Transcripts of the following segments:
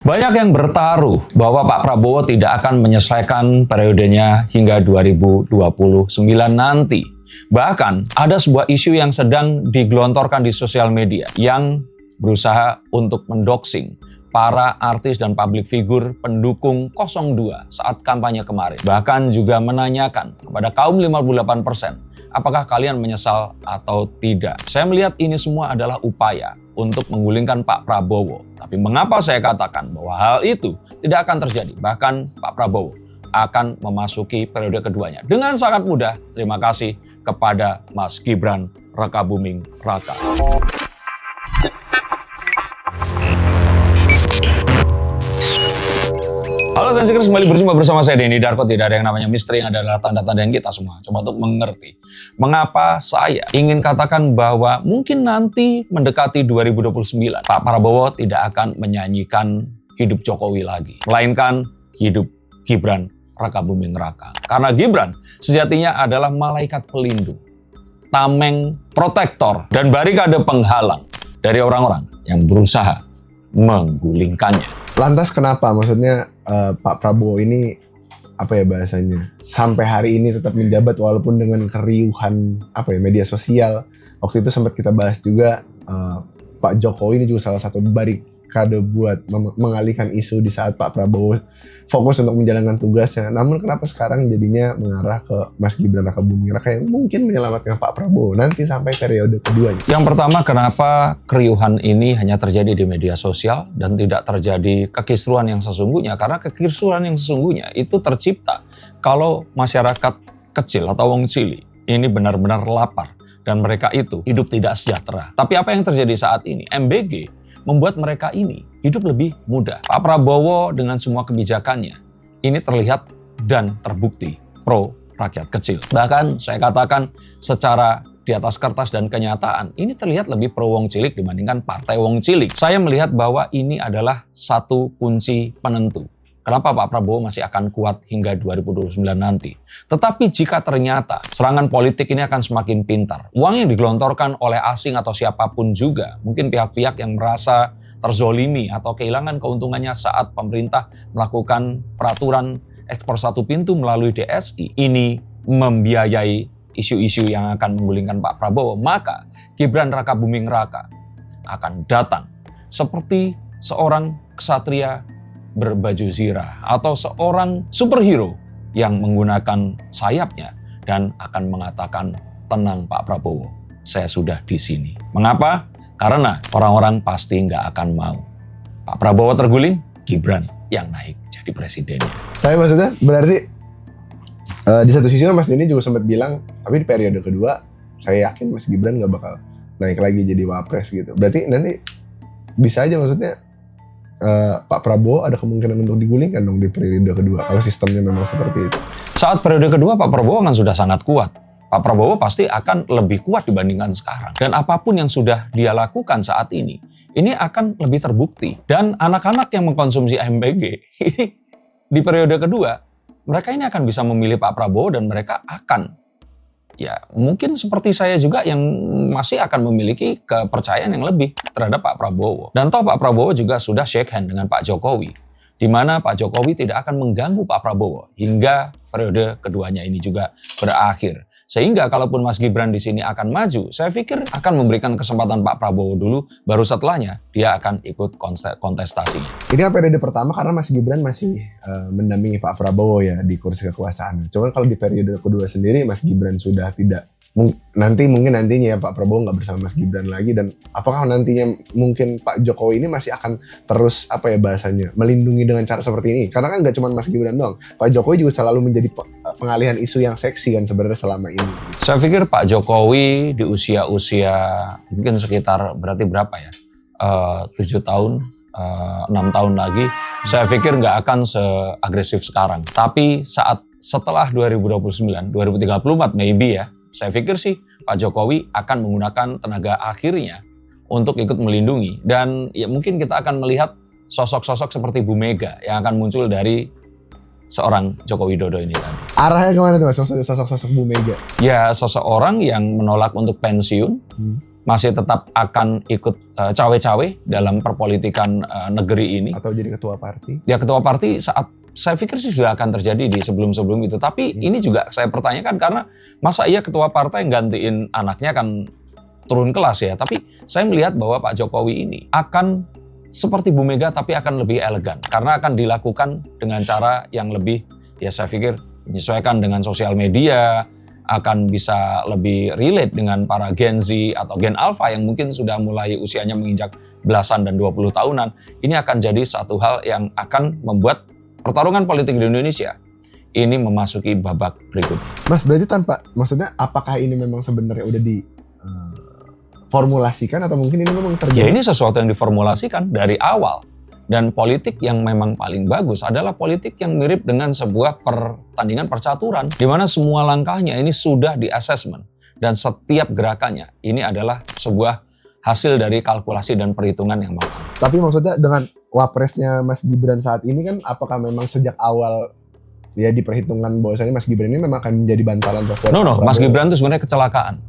Banyak yang bertaruh bahwa Pak Prabowo tidak akan menyelesaikan periodenya hingga 2029 nanti. Bahkan ada sebuah isu yang sedang digelontorkan di sosial media yang berusaha untuk mendoxing para artis dan publik figur pendukung 02 saat kampanye kemarin. Bahkan juga menanyakan kepada kaum 58%, apakah kalian menyesal atau tidak? Saya melihat ini semua adalah upaya untuk menggulingkan Pak Prabowo. Tapi mengapa saya katakan bahwa hal itu tidak akan terjadi? Bahkan Pak Prabowo akan memasuki periode keduanya dengan sangat mudah. Terima kasih kepada Mas Gibran Rakabuming Raka. Halo Sensikers, kembali berjumpa bersama saya Denny Darko. Tidak ada yang namanya misteri, yang adalah tanda-tanda yang kita semua coba untuk mengerti. Mengapa saya ingin katakan bahwa mungkin nanti mendekati 2029 Pak Prabowo tidak akan menyanyikan hidup Jokowi lagi, melainkan hidup Gibran Rakabuming Raka. Karena Gibran sejatinya adalah malaikat pelindung, tameng protektor, dan barikade penghalang dari orang-orang yang berusaha menggulingkannya. Lantas kenapa? Maksudnya Pak Prabowo ini apa ya bahasanya? Sampai hari ini tetap menjabat walaupun dengan keriuhan media sosial. Waktu itu sempat kita bahas juga Pak Jokowi ini juga salah satu barikade buat mengalihkan isu di saat Pak Prabowo fokus untuk menjalankan tugasnya. Namun kenapa sekarang jadinya mengarah ke Mas Gibran Rakabuming Raka yang mungkin menyelamatkan Pak Prabowo nanti sampai periode keduanya? Yang pertama, kenapa keriuhan ini hanya terjadi di media sosial dan tidak terjadi kekisruhan yang sesungguhnya? Karena kekisruhan yang sesungguhnya itu tercipta kalau masyarakat kecil atau wong cilik ini benar-benar lapar dan mereka itu hidup tidak sejahtera. Tapi apa yang terjadi saat ini? MBG membuat mereka ini hidup lebih mudah. Pak Prabowo dengan semua kebijakannya ini terlihat dan terbukti pro rakyat kecil. Bahkan saya katakan secara di atas kertas dan kenyataan ini terlihat lebih pro wong cilik dibandingkan partai wong cilik. Saya melihat bahwa ini adalah satu kunci penentu kenapa Pak Prabowo masih akan kuat hingga 2029 nanti. Tetapi jika ternyata serangan politik ini akan semakin pintar, uang yang digelontorkan oleh asing atau siapapun juga, mungkin pihak-pihak yang merasa terzolimi atau kehilangan keuntungannya saat pemerintah melakukan peraturan ekspor satu pintu melalui DSI, ini membiayai isu-isu yang akan menggulingkan Pak Prabowo, maka Gibran Rakabuming Raka akan datang seperti seorang ksatria berbaju zirah atau seorang superhero yang menggunakan sayapnya dan akan mengatakan, tenang Pak Prabowo, saya sudah di sini. Mengapa? Karena orang-orang pasti nggak akan mau Pak Prabowo terguling, Gibran yang naik jadi presidennya. Tapi maksudnya berarti di satu sisi Mas Denny juga sempat bilang, tapi di periode kedua saya yakin Mas Gibran nggak bakal naik lagi jadi wapres gitu. Berarti nanti bisa aja maksudnya Pak Prabowo ada kemungkinan untuk digulingkan dong di periode kedua kalau sistemnya memang seperti itu. Saat periode kedua Pak Prabowo kan sudah sangat kuat. Pak Prabowo pasti akan lebih kuat dibandingkan sekarang. Dan apapun yang sudah dia lakukan saat ini akan lebih terbukti. Dan anak-anak yang mengkonsumsi MBG ini di periode kedua, mereka ini akan bisa memilih Pak Prabowo dan mereka akan mungkin seperti saya juga yang masih akan memiliki kepercayaan yang lebih terhadap Pak Prabowo. Dan toh Pak Prabowo juga sudah shake hand dengan Pak Jokowi, di mana Pak Jokowi tidak akan mengganggu Pak Prabowo hingga periode keduanya ini juga berakhir. Sehingga kalaupun Mas Gibran di sini akan maju, saya pikir akan memberikan kesempatan Pak Prabowo dulu, baru setelahnya dia akan ikut kontestasinya. Ini kan periode pertama karena Mas Gibran masih mendampingi Pak Prabowo ya di kursi kekuasaan. Cuman kalau di periode kedua sendiri Mas Gibran sudah tidak, mungkin nantinya ya Pak Prabowo nggak bersama Mas Gibran lagi, dan apakah nantinya mungkin Pak Jokowi ini masih akan terus bahasanya melindungi dengan cara seperti ini? Karena kan nggak cuma Mas Gibran doang, Pak Jokowi juga selalu menjadi pengalihan isu yang seksi kan sebenarnya selama ini. Saya pikir Pak Jokowi di usia-usia mungkin sekitar berarti berapa ya? 7 tahun, 6 tahun lagi, saya pikir nggak akan seagresif sekarang. Tapi setelah 2029, 2034 maybe ya, saya pikir sih Pak Jokowi akan menggunakan tenaga akhirnya untuk ikut melindungi. Dan ya mungkin kita akan melihat sosok-sosok seperti Bu Mega yang akan muncul dari seorang Joko Widodo ini tadi. Arahnya kemana tuh Mas? Sosok-sosok Bu Mega? Ya sosok orang yang menolak untuk pensiun, masih tetap akan ikut cawe-cawe dalam perpolitikan negeri ini. Atau jadi ketua parti? Ya ketua parti saya pikir sih sudah akan terjadi di sebelum-sebelum itu. Tapi ini juga saya pertanyakan karena masa iya ketua partai yang gantiin anaknya kan turun kelas ya. Tapi saya melihat bahwa Pak Jokowi ini akan seperti Bu Mega tapi akan lebih elegan. Karena akan dilakukan dengan cara yang lebih, ya saya pikir menyesuaikan dengan sosial media, akan bisa lebih relate dengan para Gen Z atau Gen Alpha yang mungkin sudah mulai usianya menginjak belasan dan 20 tahunan. Ini akan jadi satu hal yang akan membuat pertarungan politik di Indonesia ini memasuki babak berikutnya. Mas, berarti maksudnya apakah ini memang sebenarnya udah diformulasikan atau mungkin ini memang terjadi? Ya ini sesuatu yang diformulasikan dari awal. Dan politik yang memang paling bagus adalah politik yang mirip dengan sebuah pertandingan percaturan. Di mana semua langkahnya ini sudah di-assessment. Dan setiap gerakannya ini adalah sebuah hasil dari kalkulasi dan perhitungan yang matang. Tapi maksudnya dengan wapresnya Mas Gibran saat ini kan apakah memang sejak awal ya diperhitungkan bahwasanya Mas Gibran ini memang akan menjadi bantalan terkuat? No, Mas Gibran itu sebenarnya kecelakaan.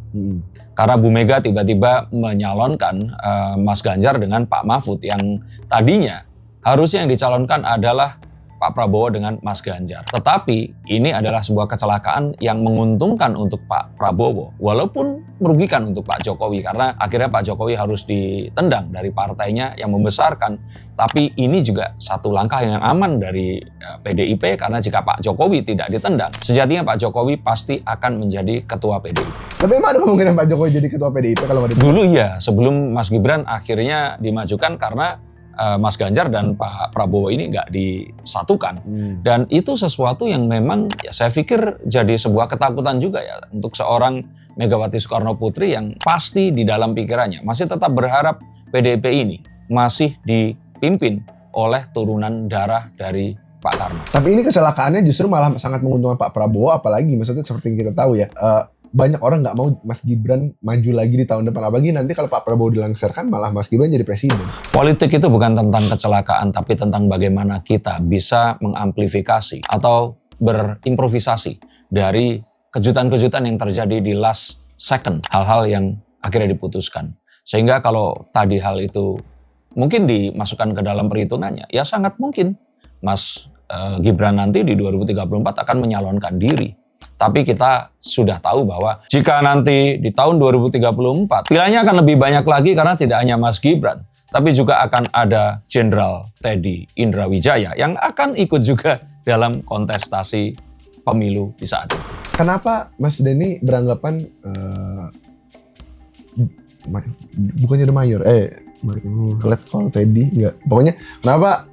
Karena Bu Mega tiba-tiba menyalonkan Mas Ganjar dengan Pak Mahfud yang tadinya harusnya yang dicalonkan adalah Pak Prabowo dengan Mas Ganjar. Tetapi ini adalah sebuah kecelakaan yang menguntungkan untuk Pak Prabowo. Walaupun merugikan untuk Pak Jokowi. Karena akhirnya Pak Jokowi harus ditendang dari partainya yang membesarkan. Tapi ini juga satu langkah yang aman dari PDIP. Karena jika Pak Jokowi tidak ditendang, sejatinya Pak Jokowi pasti akan menjadi ketua PDIP. Tapi emang ada kemungkinan Pak Jokowi jadi ketua PDIP kalau nggak ditendang? Dulu iya, sebelum Mas Gibran akhirnya dimajukan karena Mas Ganjar dan Pak Prabowo ini nggak disatukan. Dan itu sesuatu yang memang ya saya pikir jadi sebuah ketakutan juga ya untuk seorang Megawati Soekarno Putri yang pasti di dalam pikirannya masih tetap berharap PDIP ini masih dipimpin oleh turunan darah dari Pak Karno. Tapi ini kecelakaannya justru malah sangat menguntungkan Pak Prabowo, apalagi maksudnya seperti yang kita tahu ya, banyak orang nggak mau Mas Gibran maju lagi di tahun depan, apalagi nanti kalau Pak Prabowo dilangsirkan malah Mas Gibran jadi presiden. Politik itu bukan tentang kecelakaan, tapi tentang bagaimana kita bisa mengamplifikasi atau berimprovisasi dari kejutan-kejutan yang terjadi di last second, hal-hal yang akhirnya diputuskan. Sehingga kalau tadi hal itu mungkin dimasukkan ke dalam perhitungannya, ya sangat mungkin Mas Gibran nanti di 2034 akan menyalonkan diri. Tapi kita sudah tahu bahwa jika nanti di tahun 2034 pilihannya akan lebih banyak lagi karena tidak hanya Mas Gibran, tapi juga akan ada Jenderal Teddy Indrawijaya yang akan ikut juga dalam kontestasi pemilu di saat itu. Kenapa Mas Denny beranggapan bukannya The Mayor, let's call Teddy, enggak. Pokoknya kenapa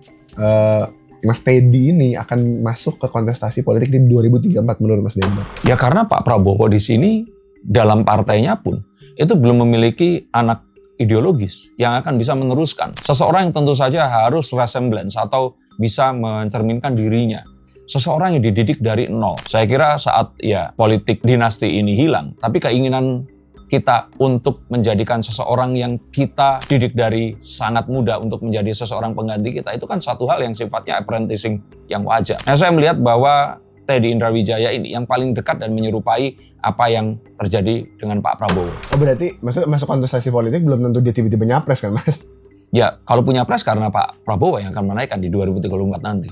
Mas Teddy ini akan masuk ke kontestasi politik di 2034 menurut Mas Denny? Ya karena Pak Prabowo di sini dalam partainya pun itu belum memiliki anak ideologis yang akan bisa meneruskan. Seseorang yang tentu saja harus resemblance atau bisa mencerminkan dirinya. Seseorang yang dididik dari nol. Saya kira saat ya politik dinasti ini hilang, tapi keinginan kita untuk menjadikan seseorang yang kita didik dari sangat muda untuk menjadi seseorang pengganti kita, itu kan satu hal yang sifatnya apprenticing yang wajar. Nah, saya melihat bahwa Teddy Indrawijaya ini yang paling dekat dan menyerupai apa yang terjadi dengan Pak Prabowo. Oh berarti masuk kontestasi politik belum tentu dia tiba-tiba nyapres kan Mas? Ya kalau punya pres karena Pak Prabowo yang akan menaikkan di 2034 nanti.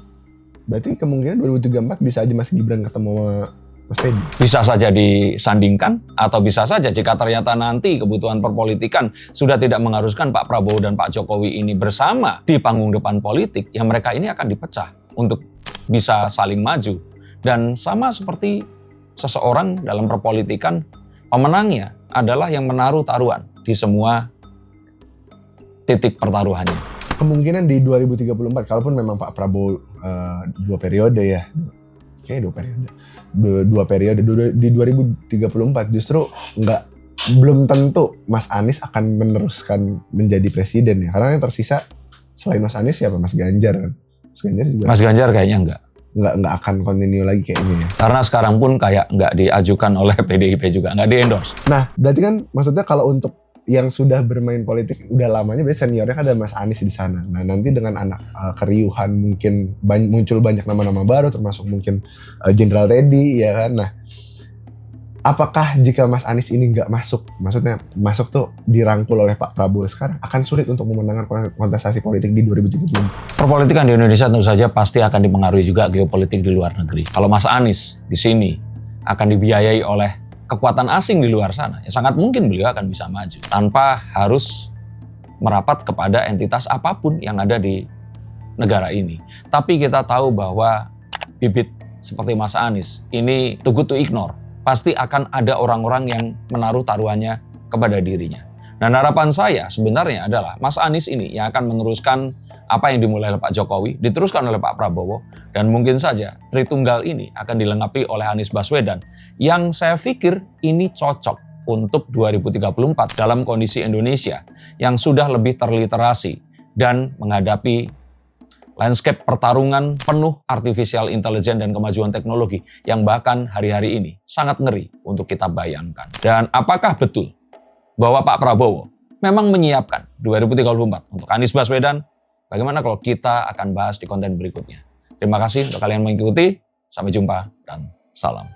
Berarti kemungkinan 2034 bisa aja Mas Gibran ketemu sama Mas Teddy. Bisa saja disandingkan atau bisa saja jika ternyata nanti kebutuhan perpolitikan sudah tidak mengharuskan Pak Prabowo dan Pak Jokowi ini bersama di panggung depan politik, ya mereka ini akan dipecah untuk bisa saling maju. Dan sama seperti seseorang dalam perpolitikan, pemenangnya adalah yang menaruh taruhan di semua titik pertaruhannya. Kemungkinan di 2034, kalaupun memang Pak Prabowo 2 periode ya, kayaknya 2 periode, di 2034 justru belum tentu Mas Anies akan meneruskan menjadi presiden ya. Karena yang tersisa selain Mas Anies siapa? Mas Ganjar. Mas Ganjar kayaknya nggak akan continue lagi kayaknya ya. Karena sekarang pun kayak nggak diajukan oleh PDIP juga, nggak di-endorse. Nah, berarti kan maksudnya kalau untuk yang sudah bermain politik udah lamanya, biasanya seniornya kan ada Mas Anies di sana. Nah, nanti dengan anak keriuhan mungkin muncul banyak nama-nama baru, termasuk mungkin Jenderal Teddy, ya kan. Nah, apakah jika Mas Anies ini nggak masuk, maksudnya masuk tuh dirangkul oleh Pak Prabowo sekarang, akan sulit untuk memenangkan kontestasi politik di 2030? Perpolitikan di Indonesia tentu saja pasti akan dipengaruhi juga geopolitik di luar negeri. Kalau Mas Anies di sini akan dibiayai oleh kekuatan asing di luar sana, ya sangat mungkin beliau akan bisa maju tanpa harus merapat kepada entitas apapun yang ada di negara ini. Tapi kita tahu bahwa bibit seperti Mas Anies ini too good to ignore. Pasti akan ada orang-orang yang menaruh taruhannya kepada dirinya. Dan harapan saya sebenarnya adalah Mas Anies ini yang akan meneruskan apa yang dimulai oleh Pak Jokowi, diteruskan oleh Pak Prabowo, dan mungkin saja Tritunggal ini akan dilengkapi oleh Anies Baswedan, yang saya pikir ini cocok untuk 2034 dalam kondisi Indonesia yang sudah lebih terliterasi dan menghadapi landscape pertarungan penuh artificial intelligence dan kemajuan teknologi yang bahkan hari-hari ini sangat ngeri untuk kita bayangkan. Dan apakah betul bahwa Pak Prabowo memang menyiapkan 2034 untuk Anies Baswedan? Bagaimana kalau kita akan bahas di konten berikutnya? Terima kasih untuk kalian yang mengikuti. Sampai jumpa dan salam.